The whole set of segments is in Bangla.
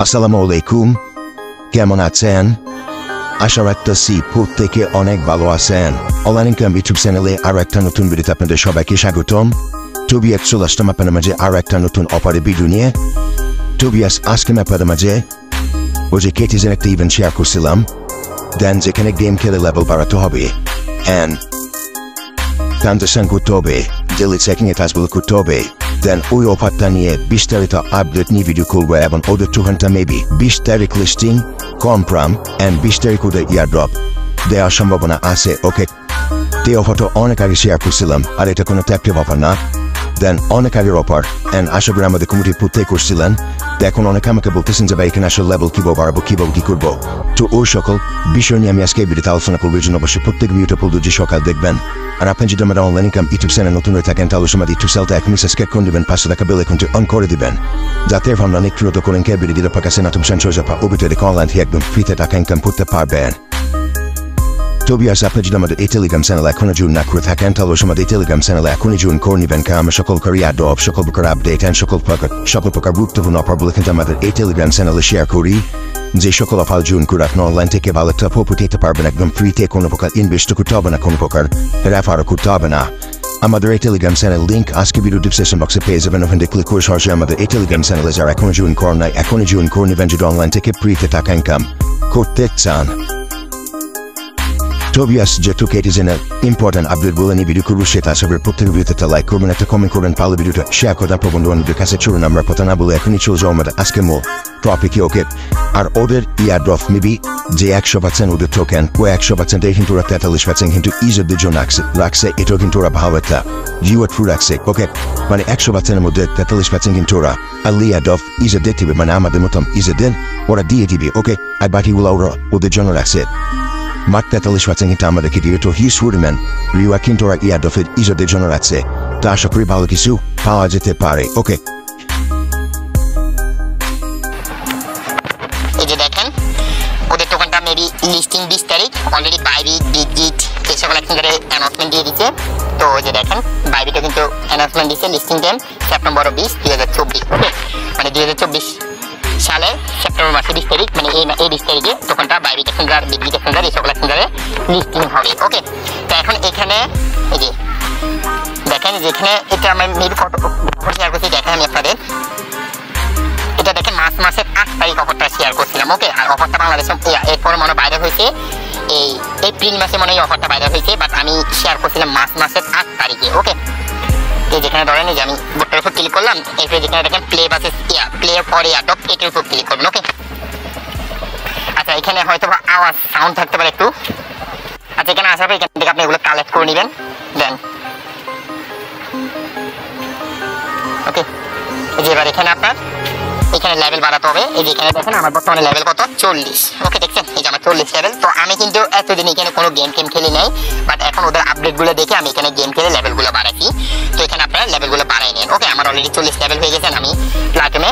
আসসালামু আলাইকুম, কেমন আছেন? আশা রাখতেছি প্রত্যেকে অনেক ভালো আছেন। অনলাইন ইনকাম ইউটিউব চ্যানেলে আরো একটা নতুন ভিডিওতে আপনাদের সবাইকে স্বাগতম। টোবিয়াস চলে আসলাম আপনাদের মাঝে আরো একটা নতুন অফারের ভিডিও নিয়ে। টোবিয়াস আজকে আমি আপনাদের মাঝে ওই যে কেটিজের একটা ইভেন্ট শেয়ার করছিলাম, দেন যেখানে গেম খেলে লেভেল বাড়াতে হবে অ্যান্ড ট্রানজাকশন করতে হবে, ডেলি চেকিং এ কাজগুলো করতে হবে। দেন ওই অফারটা নিয়ে বিস্তারিত আপডেট নিয়ে ভিডিও করবো এবং ওদের 2 ঘন্টা মেবি 20 তারিখ লিস্টিং কনফার্ম অ্যান্ড 20 তারিখ ওদের ইয়ারড্রপ দেওয়ার সম্ভাবনা আছে। ওকে, এই অফারটা অনেক আগে শেয়ার করছিলাম আর এটা কোনো ট্যাক্টিভ অফার না। দেন অনেক আগের অফার অ্যান্ড আশা করি আমাদের কমিটি প্রত্যেক করছিলেন। এখন অনেকে আমাকে বলতেছেন যে ভাই এখানে আসলে লেভেল কীভাবে বাড়াবো, কীভাবে কী করবো। তো ওই সকল বিষয় নিয়ে আমি আজকে এই ভিডিওতে আলোচনা করবো। এই জন্য অবশ্যই প্রত্যেক ভিডিওটা যে সকাল দেখবেন। আর আপনি যদি আমাদের অনলাইন ইনকাম ইউটিউব চ্যানেল নতুন হয়ে থাকেন তাহলে আমাদের ইউটিউব চ্যানেলটা এখনই সাবস্ক্রাইব করে দেবেন, পাশে থাকা বেল আইকনটি অন করে দিবেন, যাতে আমরা একটু করেন কে ভিডিও দিলে পাকাছে নতুন সঞ্চয় যাপা ওবিতে অনলাইন থেকে একদম ফ্রিতে টাকা ইনকাম করতে পারবেন। টোবিয়াস আপনি যদি আমাদের এই টেলিগ্রাম চ্যানেল এখনো জয়েন না করে থাকেন তাহলে আমাদের এই টেলিগ্রাম চ্যানেলে এখনই জয়েন করে নেবেন, কারণ আমরা সকল প্রকার ইয়ারড্রপ, সকল প্রকার আপডেট অ্যান্ড সকল প্রকার গুরুত্বপূর্ণ অফারগুলো কিন্তু আমাদের এই টেলিগ্রাম চ্যানেলে শেয়ার করি। যে সকল অফার জয়েন করে আপনি অনলাইন থেকে ভালো একটা প্রপার্টি নিতে পারবেন একদম ফ্রিতে, কোনো প্রকার ইনভেস্ট করতে হবে না, কোনো প্রকার রেফারও করতে হবে না। আমাদের এই টেলিগ্রাম চ্যানেল লিঙ্ক আজকে ভিডিও ডিসক্রিপশন বক্সে পেয়ে যাবেন, ওখানে ক্লিক করে সরাসরি আমাদের এই টেলিগ্রাম চ্যানেলে যারা এখনো জয়েন করেন নাই এখনই জয়েন করে নেবেন যদি অনলাইন থেকে ফ্রিতে টাকা ইনকাম করতে চান। টোবিয়াস যেহেতু কেটিজেনের ইম্পর্টেন্ট আপডেট বলে নিয়ে ভিডিও করবো, সেটা আশা করি প্রত্যেক ভিডিওতে লাইক করবেন, একটা কমেন্ট করবেন, পারলে ভিডিওটা শেয়ার করে আপনার বন্ধু-বান্ধবদের কাছে চলুন আমরা কথা না বলে এখনই চলে যাও আমাদের আজকে মূল টপিকে। ওকে, আর ওদের ইয়ারড্রপ মেবি যে 100% ওদের টোকেন ও 100% কিন্তু ওরা 43% কিন্তু ইজারদের জন্য রাখছে, এটাও কিন্তু ওরা ভালো একটা রিওয়ার্ড থ্রু রাখছে। ওকে, মানে 100%-এর মধ্যে 43% কিন্তু ওরা ইয়ারড্রপ ইজার দিতে দিবে, মানে আমাদের মতন ইজারদের ওরা দিয়ে দিবে। ওকে, আর বাকিগুলো ওরা ওদের জন্য রাখছে। মাত্র 43% কিন্তু আমাদেরকে দিয়ে, তো হিউজ পরিমাণ রিওয়ার্ড কিন্তু ওরা ইয়ারড্রপের ইজারদের জন্য রাখছে। তো আশা করি ভালো কিছু পাওয়া যেতে পারে। ওকে, এই যে দেখেন ওদের টোকেনটা মেবি লিস্টিং 20 তারিখ অলরেডি বাইবিট, বিটজিট এই সকল এক্সচেঞ্জারে অ্যানাউন্সমেন্ট দিয়ে দিচ্ছে। তো ওই যে দেখেন বাইবিটে কিন্তু অ্যানাউন্সমেন্ট দিচ্ছে লিস্টিং টাইম সেপ্টেম্বর 20, 2024। ওকে, মানে 2024 সালের সেপ্টেম্বর মাসে 20 তারিখ, মানে এই 20 তারিখে টোকেনটা বাইবিট এক্সচেঞ্জার, বিটজিট এক্সচেঞ্জার এই সকল এক্সচেঞ্জারে লিস্টিং হবে। ওকে, তো এখন এখানে এই যে দেখেন যেখানে এটা আমি মেবি কত শেয়ার করছি দেখেন আমি আপনাদের, এটা দেখেন মার্চ মাসের 8 তারিখ অফারটা শেয়ার করছিলাম। ওকে, আর অফারটা বাংলাদেশে এরপর মনে ভাইরাল হয়েছে এই এপ্রিল মাসে মনে হয় অফারটা ভাইরাল হয়েছে, বাট আমি শেয়ার করছিলাম মার্চ মাসের 8 তারিখে। ওকে, তো যেখানে ধরেন যে আমি বোর্ডটার উপর ক্লিক করলাম, এরপরে যেখানে দেখেন play buses play for airdrop এটার উপর ক্লিক করবেন। ওকে, আচ্ছা এখানে হয়তো আওয়াজ সাউন্ড থাকতে পারে একটু। আচ্ছা এখানে আসার পর এখান থেকে আপনি এগুলো কালেক্ট করে নেবেন। দেন ওকে, এবার এখানে আপনার এখানে লেভেল বাড়াতে হবে। এই যে এখানে দেখেন আমার বর্তমানে লেভেল কত 40। ওকে, দেখছেন এই যে আমার 40 লেভেল। তো আমি কিন্তু এতদিন এখানে কোনো গেম খেলি নাই, বাট এখন ওদের আপডেটগুলো দেখে আমি এখানে গেম খেলে লেভেলগুলো বাড়াচ্ছি। তো এখানে আপনারা লেভেলগুলো বাড়াই নেন। ওকে, আমার অলরেডি 40 লেভেল হয়ে গেছেন, আমি প্লাটিনামে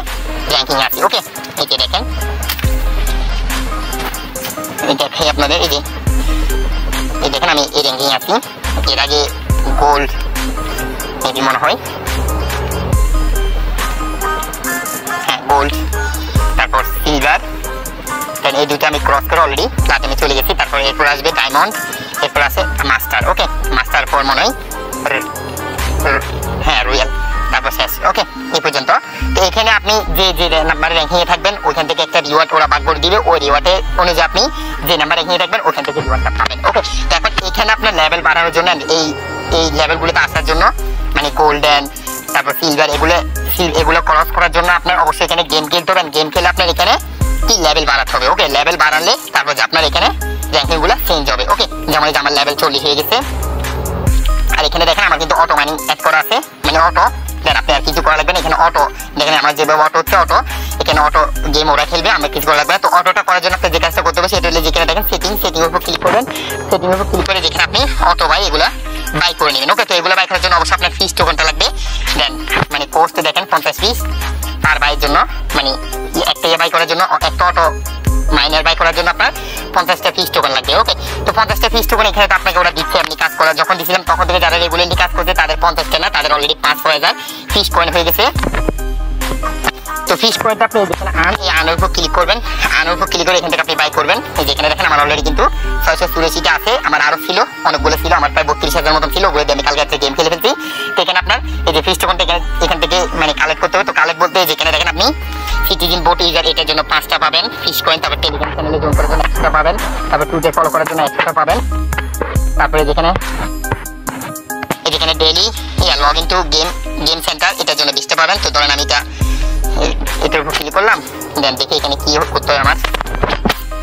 র্যাঙ্কিং আছি। ওকে, এই যে দেখেন এই দেখেন আপনাদের এই যে এই দেখেন আমি এই র্যাঙ্কিং আছি। এর আগে গোল্ড মেবি মনে হয়, গোল্ড, তারপর সিলভার, দেন এই দুটো আমি ক্রস করে অলরেডি প্লাটিনামে চলে গেছি। তারপর এরপর আসবে ডায়মন্ড, এরপর আছে মাস্টার। ওকে, মাস্টার পর মনে হয় হ্যাঁ রয়্যাল, তারপর শেষ। ওকে, এই পর্যন্ত। তো এখানে আপনি যে নাম্বারে র্যাঙ্কিংয়ে থাকবেন ওইখান থেকে একটা রিওয়ার্ড ওরা ভাগ করে দিবে, ওই রিওয়ার্ডের অনুযায়ী আপনি যে নাম্বার র্যাঙ্কিংয়ে থাকবেন ওখান থেকে রিওয়ার্ডটা পাবেন। ওকে, তো এখন এখানে আপনার লেভেল বাড়ানোর জন্য এই লেভেলগুলোতে আসার জন্য মানে গোল্ডেন তারপর সিলভার এগুলো ক্রস করার জন্য আপনার অবশ্যই এখানে গেম খেলতে হবেন। গেম খেলে আপনার এখানে কি লেভেল বাড়াতে হবে। ওকে, লেভেল বাড়ালে তারপর যে আপনার এখানে র্যাঙ্কিংগুলো চেঞ্জ হবে। ওকে, যেমন আমার লেভেল 40 হয়ে গেছে। আর এখানে দেখেন আমার কিন্তু অটো মাইনিং অ্যাড করা আছে, মানে অটো, দেন আপনি আর কিছু করা লাগবে না। এখানে অটো দেখেন আমার যেভাবে অটো হচ্ছে অটো, এখানে অটো গেম ওরা খেলবে, আমরা কিছু করা লাগবে না। তো অটোটা করার জন্য আপনি যে কাজটা করতে হবে সেটা হলে যেখানে দেখেন সেটিং উপর ক্লিক করবেন। সেটিং উপর ক্লিক করে যেখানে আপনি অটো বাই এগুলা বাই করে নেবেন। ওকে, তো এগুলো বাই করার জন্য অবশ্যই আপনার ফিস টোকেনটা লাগবে। দেন মানে কোস্ট দেখেন 50 পিস পার বাইয়ের জন্য, মানে একটা বাই করার জন্য একটা অটো মাইনার বাই করার জন্য আপনার 50টা ফিস টোকেন লাগবে। ওকে, তো 50টা ফিস টোকেন এখানে তো আপনাকে ওরা দিচ্ছে, আপনি কাজ করা যখন দিয়েছিলাম তখন থেকে যারা রেগুলারলি কাজ করছে তাদের 50টা না, তাদের অলরেডি 5,000 ফিস কয়েন হয়ে গেছে। তো ফিশ পয়েন্ট আপনি যেখানে আনের উপর ক্লিক করবেন, আনের উপর ক্লিক করে এখান থেকে আপনি বাই করবেন। যেখানে দেখেন আমার অলরেডি কিন্তু 684টা আছে, আমার আরো ছিল অনেকগুলো ছিল, আমার প্রায় 32,000 মতন ছিল, ওগুলো আমি কালকে গেম খেলে ফেলছি। তো এখানে আপনার এই যে ফিশ টোকেনটা এখান থেকে মানে কালেক্ট করতে হবে। তো কালেক্ট বলতে যেখানে দেখেন আপনি সিটিজেন বোট ইউজার এটার জন্য 5টা পাবেন ফিশ কয়েন, তারপর টেলিগ্রাম চ্যানেলে জয়েন করার জন্য 100টা পাবেন, তারপর টুইটার ফলো করার জন্য 100টা পাবেন, তারপরে যেখানে daily log in to game center এটার জন্য 20টা পাবেন। তো ধরেন আমি এটার উপর ক্লিক করলাম, দেন দেখি এখানে কি করতে হয় আমার।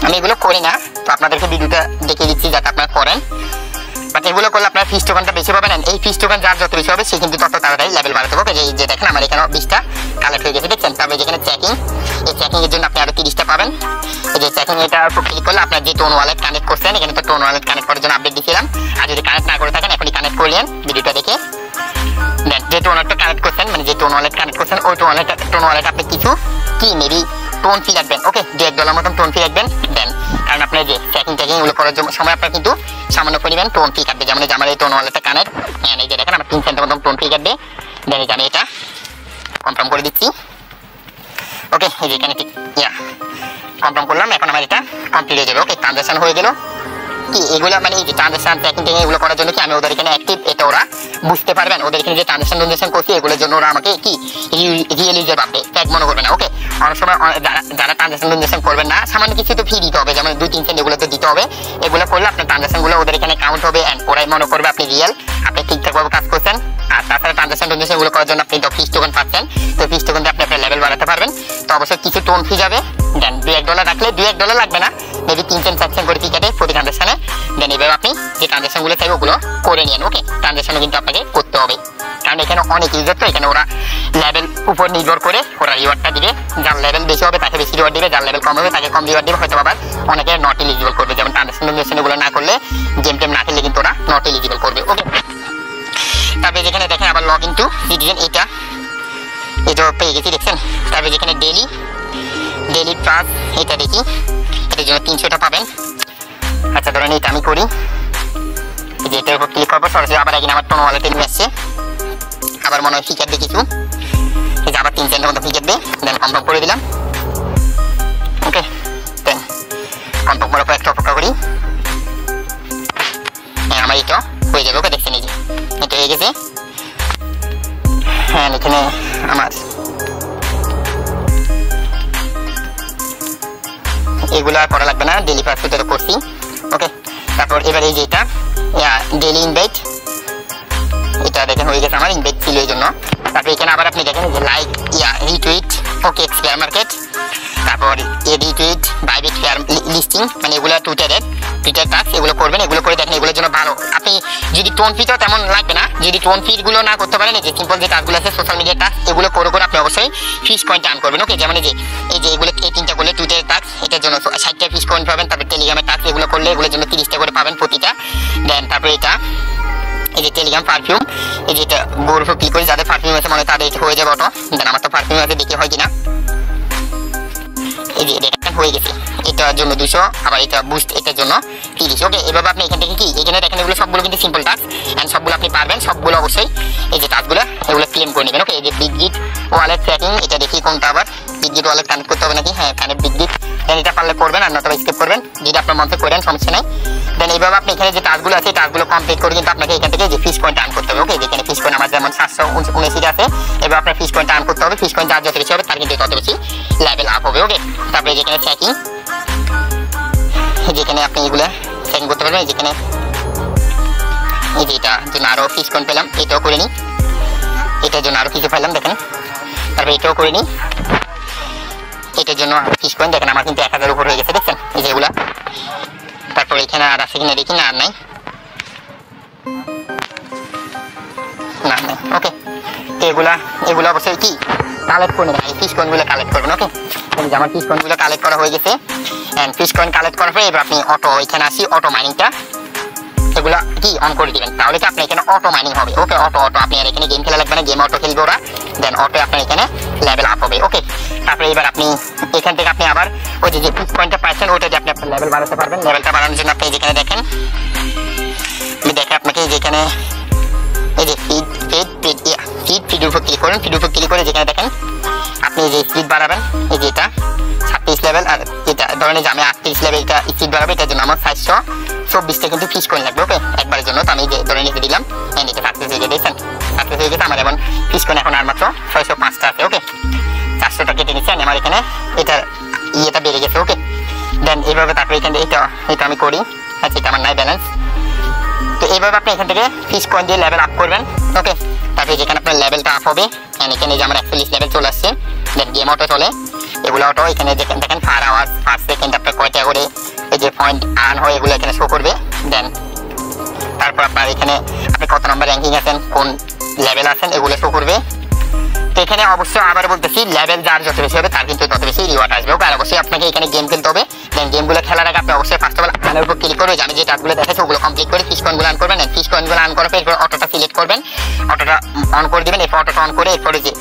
আমি এগুলো করি না, তো আপনাদেরকে ভিডিওটা দেখিয়ে দিচ্ছি যাতে আপনারা করেন। বাট এগুলো করলে আপনার ফিশ টোকেনটা বেশি পাবেন। এই ফিশ টোকেন যার যত বেশি হবে সে কিন্তু তত তাড়াতাড়ি লেভেল বাড়াতে হবে। যে দেখেন আমার এখানে 20টা কালেক্ট হয়ে গেছে, দেখছেন। তারপরে যেখানে চেকিং, এই চেকিং এর জন্য আপনি আরো 30টা পাবেন। এই যে চেকিং এটার উপর ক্লিক করলে আপনার যে টোন ওয়ালেট কানেক্ট করছেন, এখানে তো টোন ওয়ালেট কানেক্ট করার জন্য আপডেট দিয়েছিলাম। আর যদি কানেক্ট না করে থাকেন এখনই কানেক্ট করলেন ভিডিওটা দেখে। দেন যে টোন ওয়ালেটটা কানেক্ট করছেন, মানে যে টোন ওয়ালেট কানেক্ট করছেন ওই টোন ওয়ালেট আপনি কিছু কি মেবি টোন ফি রাখবেন। ওকে, $1 মতন টোন ফি রাখবেন। দেন কারণ আপনার যে চেকিং এগুলো করার সময় আপনার কিন্তু সামান্য পরিমাণ টোন ফি কাটবে। যেমন আমার এই টোন ওয়ালেটটা কানেক্ট, এই যে দেখেন আমার 3 সেন্টের মতন টোন ফি কাটবে। দেন আমি এটা কনফার্ম করে দিচ্ছি। ওকে, এই যে এখানে ঠিক কনফার্ম করলাম। এখন আমার এটা কমপ্লিট হয়ে যাবে। ওকে, ট্রানজাকশন হয়ে গেল। কি এগুলো মানে এই যে ট্রানজাকশন চেকিং এগুলো করার জন্য কি আমি ওদের এখানে অ্যাক্টিভ, এটা ওরা বুঝতে পারবেন। ওদের এখানে যে ট্রানজাকশন করছি এগুলোর জন্য ওরা আমাকে কি রিয়েল ইউজার ভাববে, ট্যাগ মনে করবে না। ওকে, অনেক সময় যারা ট্রানজাকশন করবেন না সামান্য কিছু তো ফি দিতে হবে, যেমন 2-3 সেন্ট এগুলো তো দিতে হবে। এগুলো করলে আপনার ট্রানজাকশনগুলো ওদের এখানে কাউন্ট হবে অ্যান্ড ওরাই মনে করবে আপনি রিয়েল, আপনি ঠিকঠাকভাবে কাজ করছেন। আর তাছাড়া ট্রানজাকশনগুলো করার জন্য আপনি তো ফিশ টোকেন পাচ্ছেন। তো ফিশ টোকেন দিয়ে আপনি আপনার লেভেল বাড়াতে পারবেন। তো অবশ্যই কিছু টোন ফি যাবে। দেন $2-1 রাখলে $2-1 লাগবে না, মেবি 3 সেন্ট 4 সেন্ট করে ফি কাটে প্রতি ট্রানজাকশনে। দেন এভাবে আপনি যে ট্রানজাকশনগুলো চাইবে ওগুলো করে নিন। ওকে, ট্রানজাকশনও কিন্তু আপনাকে করতে হবে, কারণ এখানে অনেক ইউজার, তো এখানে ওরা লেভেল উপর নির্ভর করে ওরা রিওয়ার্ডটা দিবে। যার লেভেল বেশি হবে তাকে বেশি রিওয়ার্ড দিবে, যার লেভেল কম হবে তাকে কম রিওয়ার্ড দিবে। হয়তো আবার অনেকে নট এলিজিবল করবে, যেমন ট্রানজাকশন এগুলো না করলে গেম টেম না খেললে কিন্তু ওরা নট এলিজিবল করবে। ওকে, তারপরে যেখানে দেখেন আবার লগ ইন টু সিটিজেন এটা পেয়ে গেছি, দেখছেন। তারপরে যেখানে ডেইলি প্লাস এটা দেখি, এটার জন্য 300টা পাবেন। আচ্ছা ধরেন এটা আমি করি, যে এটার উপর ক্লিক করবো সরাসরি আবার একদিন আমার টোন ওয়ালেটে নিয়ে আসছে। আবার মনে হয় ফি কাটবে কিছু, এই যে আবার 3 সেন্টের মতো ফি কাটবে। দেন কনফার্ম করে দিলাম। ওকে, দেন কনফার্ম করার পর একটা অপেক্ষা করি। হ্যাঁ, আমার এটা হয়ে যাবে। ওকে, দেখছেন এই যে এটা হয়ে গেছে। হ্যাঁ, এখানে আমার এগুলো আর করা লাগবে না, ডেইলি প্লাস তো করছি। ওকে, তারপর এবার এই যে এটা ডেইলি ইনভাইট, এটা দেখেন হয়ে গেছে আমার, ইনভাইট ছিল এই জন্য। তারপর এখানে আবার আপনি দেখেন যে লাইক রিটুইট, ওকে এক্সপেয়ার মার্কেট, তারপর রিটুইট বাইবিট ফেয়ার লিস্টিং, মানে এগুলো টুইটার টাস্ক এগুলো করবেন। এগুলো করে দেখেন এগুলোর জন্য ভালো। আপনি যদি টোন ফি তো তেমন লাগবে না, যদি টোন ফিগুলো না করতে পারেন, এই যে সিম্পল যে টাস্কগুলো আছে সোশ্যাল মিডিয়া টাস্ক এগুলো করে আপনি অবশ্যই ফিশ পয়েন্ট আর্ন করবেন। ওকে, যেমন এই যে এগুলো এই 3টা করলে টুইটার টাস্ক এটার জন্য 60টা ফিশ পয়েন্ট পাবেন। তারপর টেলিগ্রামের টাস্ক এগুলো করলে এগুলোর জন্য 30টা করে পাবেন প্রতিটা। দেন তারপরে এটা এই যে টেলিগ্রাম পারফিউম, এই যে এটা বোর উপর ক্লিক করে যাদের পারফিউম আছে মনে হয় তাদের এটা হয়ে যাবে অটো। দেন আমার তো পারফিউম আছে, দেখি হয় কিনা। এই যে দেখেন হয়ে গেছে, এটার জন্য 200, আবার এটা বুস্ট এটার জন্য 30। ওকে, এভাবে আপনি এখান থেকে কি এখানে দেখেন এগুলো সবগুলো কিন্তু সিম্পল টাস্ক এন্ড সবগুলো আপনি পারবেন। সবগুলো অবশ্যই এই যে টাস্কগুলো এগুলো ক্লেম করে নেবেন। ওকে, এই যে বিটগিট ওয়ালেট ট্র্যাকিং, এটা দেখি কোনটা আবার বিটগিট ওয়ালেট কানেক্ট করতে হবে নাকি। হ্যাঁ, কানেক্ট বিটগিট। দেন এটা পারলে করবেন, আর নয়তো স্কিপ করবেন, যদি আপনার মন থেকে করেন সমস্যা নাই। দেন এইভাবে আপনি এখানে যে টাস্কগুলো আছে টাস্কগুলো কমপ্লিট করে কিন্তু আপনাকে এখান থেকে যে ফিশ পয়েন্ট আর্ন করতে হবে। ওকে, যেখানে ফিশ পয়েন্ট আমার যেমন 779 আছে, এবার আপনার ফিশ পয়েন্ট আর্ন করতে হবে। ফিশ পয়েন্ট যার যত বেশি হবে তার কিন্তু তত বেশি লেভেল আপ হবে। ওকে, তারপরে যেখানে চেকিং, যেখানে আপনি এগুলা চেকিং করতে পারবেন। যেখানে এই যে এটার জন্য আরো ফিশ পয়েন্ট পেলাম, এটাও করে নিই। এটার জন্য আরো কিছু পেলাম দেখেন, তারপরে এটাও করে নিই। এটার জন্য ফিশ পয়েন্ট দেখেন আমার কিন্তু 1000 উপর হয়ে গেছে, দেখছেন এই যে এগুলা। তারপর এখানে আর আছে কিনা দেখি, না আর নাই, না নাই। ওকে, এগুলা অবশ্যই কি কালেক্ট করে নেবেন, এই ফিশ কয়েনগুলো কালেক্ট করবেন। ওকে, আমার ফিশ কয়েনগুলো কালেক্ট করা হয়ে গেছে। এন্ড ফিশ কয়েন কালেক্ট করার পরে এবার আপনি অটো এখানে আসি, অটো মাইনিংটা এগুলা কি অন করে দিবেন, তাহলে কি আপনার এখানে অটো মাইনিং হবে। ওকে, অটো আপনি আর এখানে গেম খেলা লাগবে না, গেম অটো খেলবে ওরা। দেন অটো আপনার এখানে লেভেল আপ হবে। ওকে, তারপরে এবার আপনি এখান থেকে আপনি আবার ওই যে ফিশ পয়েন্টটা পাচ্ছেন ওইটা দিয়ে আপনি আপনার লেভেল বাড়াতে পারবেন। লেভেলটা বাড়ানোর জন্য আপনি যেখানে দেখেন, আমি দেখে আপনাকে যেখানে এই যে ফিডের উপর ক্লিক করুন। ফিডের উপর ক্লিক করে যেখানে দেখেন আপনি যে স্পিড বাড়াবেন, এই যে এটা 36 লেভেল, আর এটা ধরেন যে আমি 38 লেভেল এটা স্পিড বাড়াবো, এটার জন্য আমার 424টা কিন্তু ফিস কয়েন লাগবে। ওকে, একবারের জন্য। তো আমি যে ধরে নিতে দিলাম, এটা সাকসেস হয়ে গেছে, সাকসেস হয়ে গেছে। আমার এখন ফিস কয়েন এখন আর মাত্র 605টা আছে। ওকে, 400টা কেটে নিচ্ছি, আমার এখানে এটা ইয়েটা বেড়ে গেছে। ওকে, দেন এইভাবে তারপরে এখানে এটা আমি করি। আচ্ছা, এটা আমার নাই ব্যালেন্স। তো এইভাবে আপনি এখান থেকে ফিস কয়েন দিয়ে লেভেল আপ করবেন। ওকে, তারপরে যেখানে আপনার লেভেলটা আপ হবে, এখানে যে আমার 41 লেভেল চলে আসছে, দেন গেম অটো চলে, এগুলো অটো এখানে দেখেন পার আওয়ার পার সেকেন্ড আপনার কয়টা করে এই যে পয়েন্ট আর্ন হয় এগুলো এখানে শো করবে। দেন তারপর আপনার এখানে আপনি কত নম্বর র্যাঙ্কিং আছেন, কোন লেভেল আছেন, এগুলো শো করবে। তো এখানে অবশ্যই আবার বলতেছি, লেভেল যার যত বেশি হবে তার কিন্তু তত বেশি রিওয়ার্ড আসবে। ওকে, আর অবশ্যই আপনাকে এখানে গেম খেলতে হবে। দেন গেমগুলো খেলার আগে আপনি অবশ্যই ফার্স্ট অফ অল আর্নের উপর ক্লিক করবেন। আমি যে টাস্কগুলো দেখাচ্ছি ওগুলো কমপ্লিট করে ফিস কয়েনগুলো আর্ন করবেন। ফিস কয়েনগুলো আর্ন করার পর এরপর অটোটা সিলেক্ট করবেন, অটোটা অন করে দেবেন। এরপর অটোটা অন করে এরপরে যে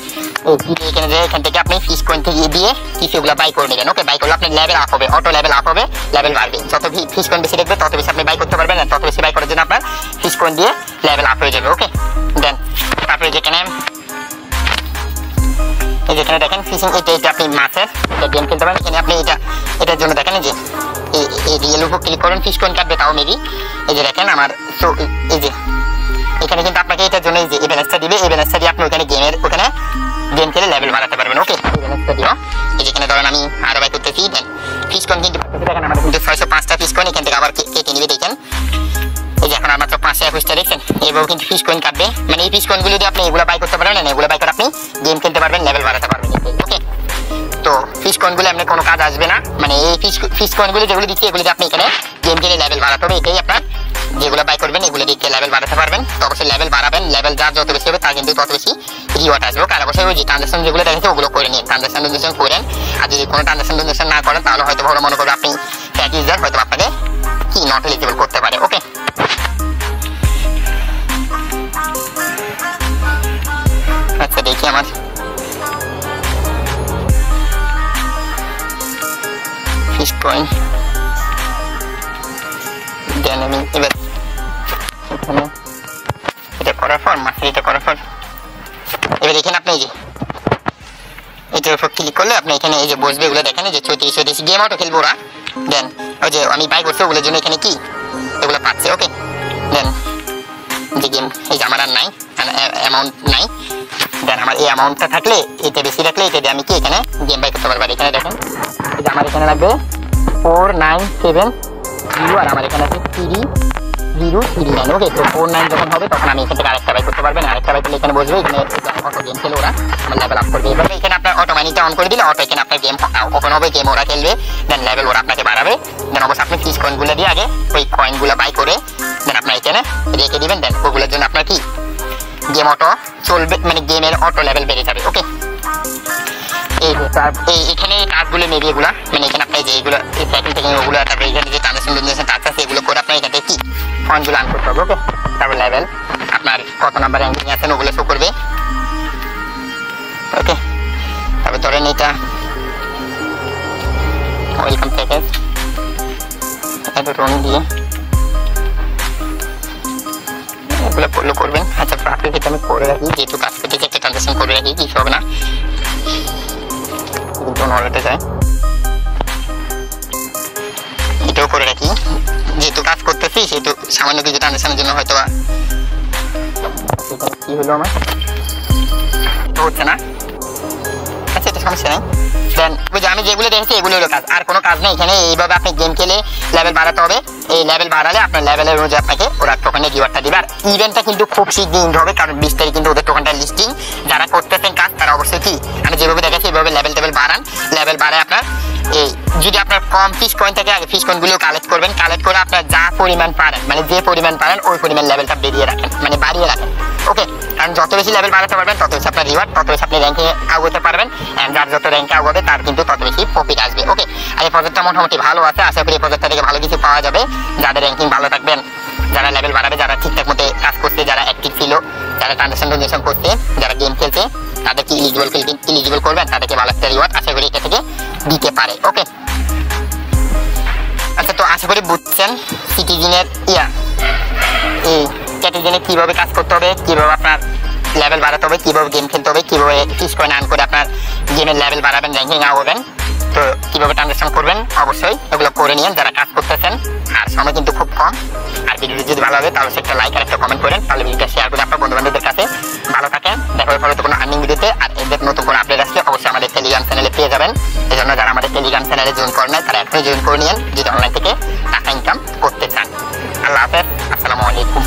এখানে যে এখান থেকে আপনি ফিস কয়েন থেকে দিয়ে কিছুগুলো বাই করে নেবেন। ওকে, বাই করলে আপনার লেভেল আপ হবে, অটো লেভেল আপ হবে, লেভেল বাড়বে। যত ফিস কয়েন বেশি দেখবে তত বেশি আপনি বাই করতে পারবেন, তত বেশি বাই করার জন্য আপনার ফিস কয়েন দিয়ে লেভেল আপ হয়ে যাবে। ওকে, দেন তারপরে যেখানে যেখানে দেখেন ফিশিং, এটা আপনি মাছের এটা গেম খেলতে পারেন। এখানে আপনি এটার জন্য দেখেন যে এই রিয়েল উপর ক্লিক করেন, ফিশ কয়েন কাটবে তাও মেবি। এই যে দেখেন আমার, তো এই যে এখানে কিন্তু আপনাকে এটার জন্য এই যে ব্যালেন্সটা দিবে, এই ব্যালেন্সটা দিয়ে আপনি ওখানে গেম খেলে লেভেল বাড়াতে পারবেন। ওকে, এই ব্যালেন্সটা দিও। এই যেখানে ধরেন আমি আরো বাই করতেছি, দেন ফিশ কয়েন কিন্তু দেখেন আমার কিন্তু 605টা ফিশ কয়েন এখান থেকে আবার কেটে নিবে। দেখেন এই যে এখন আমার মাত্র 521টা দেখছেন, এইভাবে কিন্তু ফিশ কয়েন কাটবে। মানে এই ফিশ কয়েনগুলো দিয়ে আপনি এগুলো বাই করতে পারবেন, না এগুলো বাই করে আপনি গেম খেলতে পারবেন, লেভেল বাড়াতে পারবেন। ওকে, তো ফিশ কয়েনগুলো এমনি কোনো কাজ আসবে না, মানে এই ফিশ কয়েনগুলো যেগুলো দিচ্ছি এগুলো দিয়ে আপনি এখানে গেম খেলে লেভেল বাড়াতে হবে। এটাই আপনার যেগুলো বাই করবেন এগুলো দিয়ে লেভেল বাড়াতে পারবেন। তো অবশ্যই লেভেল বাড়াবেন, লেভেল যার যত বেশি হবে তার কিন্তু তত বেশি রিওয়ার্ড আসবে। আর অবশ্যই ওই যে ট্রানজাকশন যেগুলো দেখেছে ওগুলো করে নিন, ট্রানজাকশন করেন। আর যদি কোনো ট্রানজাকশন না করেন তাহলে হয়তো ভালো মনে করবে আপনি প্যাক ইউজার, হয়তো আপনাকে কি নট এলিজিবল করতে পারে। ওকে, আচ্ছা দেখি আমার ফিশ কয়েন, দেন আমি এবার এখানে এটা করার পর এটা করার পর এবার এখানে আপনি এই যে এটার উপর ক্লিক করলে আপনি এখানে এই যে বসবে, এগুলো দেখেন যে 34 গেম অটো খেলবো ওরা। দেন ওই যে আমি বাই করছি ওগুলোর জন্য এখানে কি এগুলো পাচ্ছে। ওকে, দেন যে গেম এই যে আমার আর নাই, অ্যামাউন্ট নাই। দেন আমার এই অ্যামাউন্টটা থাকলে, এটা বেশি রাখলে এটা দিয়ে আমি কি এখানে গেম বাই করতে পারবো। এখানে দেখেন এই যে আমার এখানে লাগবে 4970, আর আমার এখানে আছে 3039। ওকে, তো 49 যখন হবে তখন আমি এখান থেকে আরেকটা বাই করতে পারবেন। আরেকটা বাই করলে এখানে বসবে, এখানে অটো গেম খেলে ওরা আমার লেভেল আপ করবে। এভাবে এখানে আপনার অটো মানিটা অন করে দিলে অটো এখানে আপনার গেম ওপেন হবে, গেম ওরা খেলবে, দেন লেভেল ওরা আপনাকে বাড়াবে। দেন অবশ্যই আপনি ফিস কয়েনগুলো দিয়ে আগে ওই কয়েনগুলো বাই করে দেন আপনার এখানে রেখে দিবেন। দেন ওগুলোর জন্য আপনার কি গেম অটো চলবে, মানে গেমের অটো লেভেল বেড়ে যাবে। ওকে, এখানে কাজগুলো মেবি এগুলা, মানে এখানে আপনার যে এইগুলো সেকেন্ড থেকে ওগুলো, তারপরে এখানে যে ট্রানজাকশন কাজ আছে এগুলো করে আপনার এখান থেকে কি ফন্টগুলো আন করতে হবে। ওকে, তারপর লেভেল আপনার কত নাম্বার র্যাঙ্কিং আছেন ওগুলো শো করবে। ওকে, তারপর ধরেন এটা ওয়েলকাম প্যাকেজ, এটা রং দিয়ে এগুলো ফলো করবেন। আচ্ছা, প্রাকৃতিক এটা আমি করে রাখি, যেহেতু কাজ করতে একটা ট্রানজাকশন করে রাখি, কিছু হবে না, ওয়ালেটে যায় এটাও করে রাখি, যেহেতু কাজ করতেছি সেহেতু সামান্য কিছু ট্রানজাকশনের জন্য হয়তো কি হলো আমার হচ্ছে না। আচ্ছা, এটা সমস্যা নেই। দেন আমি যেগুলো দেখেছি এগুলো হলো কাজ, আর কোনো কাজ নেই এখানে। এইভাবে আপনি গেম খেলে লেভেল বাড়াতে হবে। এই লেভেল বাড়ালে আপনার লেভেলের অনুযায়ী আপনাকে ওরা টোকেনের রিওয়ার্ডটা দিবে। আর ইভেন্টটা কিন্তু খুব শীঘ্রই হবে, কারণ 20 তারিখ কিন্তু ওদের টোকেনটা লিস্টিং। যারা করতেছেন কাজ তারা অবশ্যই কি আমি যেভাবে দেখেছি এইভাবে লেভেল বাড়ান, লেভেল বাড়ায় আপনার এই যদি আপনার কম ফিস কয়েন থাকে আগে ফিস কয়েনগুলো কালেক্ট করবেন, কালেক্ট করে আপনার যা পরিমাণ পারেন, মানে যে পরিমাণ পারেন ওই পরিমাণ লেভেলটা বেরিয়ে রাখেন, মানে বাড়িয়ে রাখেন। ওকে, কারণ যত বেশি লেভেল বাড়াতে পারবেন তত বেশি আপনার রিওয়ার্ড, তত বেশি আপনি র্যাঙ্কে আগাতে পারবেন। যার যত র্যাঙ্কে আগাবে তার কিন্তু তত বেশি প্রফিট আসবে। ওকে, আর এই প্রজেক্টটা মোটামুটি ভালো আছে, আশা করি এই প্রজেক্টটা থেকে ভালো কিছু পাওয়া যাবে। যাদের র্যাঙ্কিং ভালো থাকবেন, যারা লেভেল বাড়াবে, যারা ঠিকঠাক মতো কাজ করছে, যারা অ্যাক্টিভ ছিল, যারা ট্রানজাকশন করছে, যারা গেম খেলছে, তাদেরকে ইলিজিবল করবেন, তাদেরকে ভালো একটা রিওয়ার্ড আশা করি এটা থেকে দিতে পারে। ওকে, আচ্ছা, তো আশা করি বুঝছেন সিটিজেনের এই ক্যাটেগরি কিভাবে কাজ করতে হবে, কিভাবে আপনার লেভেল বাড়াতে হবে, কিভাবে গেম খেলতে হবে, কিভাবে ফিস কয়েন আর্ন করে আপনার গেমের লেভেল বাড়াবেন, র্যাঙ্কিং হবেন, তো কিভাবে ট্রানজাকশন করবেন অবশ্যই এগুলো করে নিন যারা কাজ করতেছেন। আর সময় কিন্তু খুব কম। আর ভিডিওটি যদি ভালো হবে তাহলে একটা লাইক আর একটা কমেন্ট করেন, তাহলে ভিডিওটা শেয়ার করে আপনার বন্ধু বান্ধবদের কাছে। ভালো থাকেন, দেখা হবে পরবর্তী কোনো আর্নিং ভিডিওতে। আর এদের নতুন কোনো আপডেট আসলে অবশ্যই আমাদের টেলিগ্রাম চ্যানেলে পেয়ে যাবেন। এই জন্য যারা আমাদের টেলিগ্রাম চ্যানেলে জয়েন করেন নাই তারা এখনই জয়েন করে নিন যদি অনলাইন থেকে টাকা ইনকাম করতে চান। আল্লাহ হাফেজ, আসসালামু আলাইকুম।